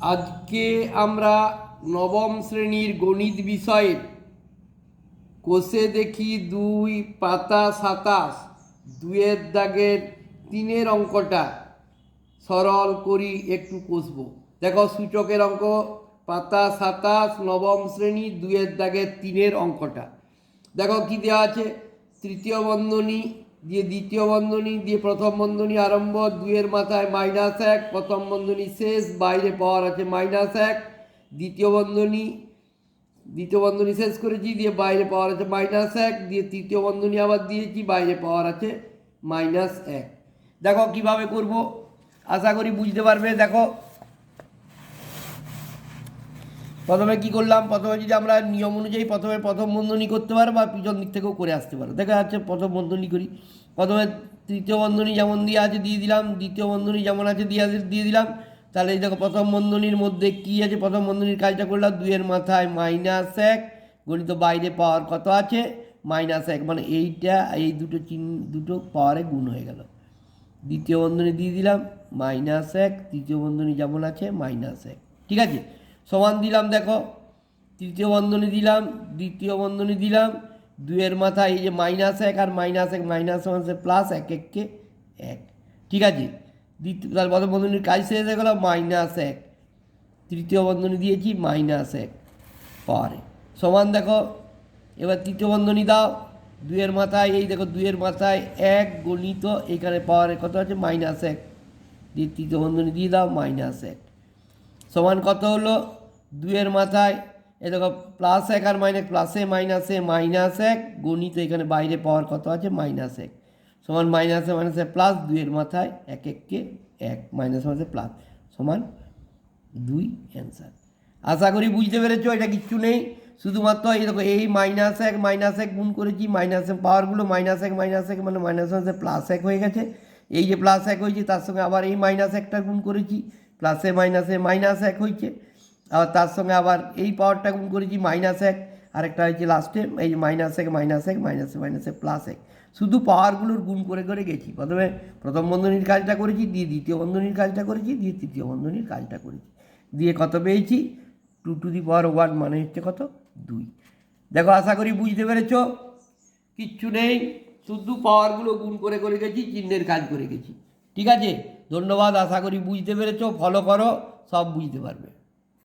আজকে আমরা নবম শ্রেণীর গণিত বিষয়ের কোষে দেখি 2 পাতা 27 2-এর দাগের 3-এর অঙ্কটা সরল করি একটু কষবো। দেখো সূচকের অঙ্ক পাতা 27 নবম শ্রেণী 2-এর দাগের 3-এর অঙ্কটা দেখো কি দেওয়া আছে। তৃতীয় বন্ধনী দিয়ে দ্বিতীয় বন্ধনী দিয়ে প্রথম বন্ধনী আরম্ভ, 2-এর মাথায় -1, প্রথম বন্ধনী শেষ, বাইরে পাওয়ার আছে -1, দ্বিতীয় বন্ধনী শেষ করেছি, দিয়ে বাইরে পাওয়ার আছে -1, দিয়ে তৃতীয় বন্ধনী আবার দিয়েছি, বাইরে পাওয়ার আছে -1। দেখো কিভাবে করব, আশা করি বুঝতে পারবে। দেখো প্রথমে কি করলাম, প্রথমে যদি আমরা নিয়ম অনুযায়ী প্রথমে প্রথম বন্ধনী করতে পারো বা পিছন দিক থেকেও করে আসতে পারো। দেখা যাচ্ছে প্রথম বন্ধনী করি, প্রথমে তৃতীয় বন্ধনী যেমন দিয়ে আছে দিয়ে দিলাম, দ্বিতীয় বন্ধনী যেমন আছে দিয়ে দিলাম। তাহলে এই দেখো প্রথম বন্ধনীর মধ্যে কি আছে, প্রথম বন্ধনীর কাজটা করলাম, 2-এর মাথায় -1 গণিত বাইরে পাওয়ার কত আছে -1, মানে এইটা এই দুটো পাওয়ারে গুণ হয়ে গেল। দ্বিতীয় বন্ধনী দিয়ে দিলাম -1, তৃতীয় বন্ধনী যেমন আছে -1, ঠিক আছে, সমান দিলাম। দেখো তৃতীয় বন্ধনী দিলাম, দ্বিতীয় বন্ধনী দিলাম, 2-এর মাথায় এই যে -1 আর -1 +1 1, ঠিক আছে। দ্বিতীয় প্রথম বন্ধনীর কাজ শেষ হয়ে গেল, -1, তৃতীয় বন্ধনী দিয়েছি -1 পাওয়ারে সমান। দেখো এবার তৃতীয় বন্ধনী দাও, 2-এর মাথায় এই দেখো 2-এর মাথায় 1 গণিত এখানে পাওয়ারে কত আছে -1, দিয়ে তৃতীয় বন্ধনী দিয়ে দাও -1 সমান কত হলো, 2-এর মাথায় এ দেখো +1 আর প্লাসে মাইনাসে -1 গণিত এখানে বাইরে পাওয়ার কত আছে -1 সমান -এ প্লাস, 2-এর মাথায় 1 প্লাস সমান 2 অ্যান্সার। আশা করি বুঝতে পেরেছো, এটা কিচ্ছু নেই, শুধুমাত্র এই দেখো এই -1 গুণ করেছি, মাইনাসের পাওয়ারগুলো -1 মানে +1 হয়ে গেছে। এই যে +1 হয়েছে তার সঙ্গে আবার এই -1টা গুণ করেছি, প্লাসে মাইনাসে -1 হয়েছে, আবার তার সঙ্গে আবার এই পাওয়ারটা গুণ করেছি -1, আরেকটা হয়েছে লাস্টে এই যে -1 +1 শুধু পাওয়ারগুলোর গুণ করে করে গেছি। প্রথমে প্রথম বন্ধনীর কাজটা করেছি, দিয়ে দ্বিতীয় বন্ধনীর কাজটা করেছি, দিয়ে তৃতীয় বন্ধনীর কাজটা করেছি, দিয়ে কত পেয়েছি 2⁴ মানে হচ্ছে কত 2। দেখো আশা করি বুঝতে পেরেছ, কিচ্ছু নেই, শুধু পাওয়ারগুলো গুণ করে করে গেছি, চিহ্নের কাজ করে গেছি, ঠিক আছে। ধন্যবাদ, আশা করি বুঝতে পেরেছ, ফলো করো, সব বুঝতে পারবে।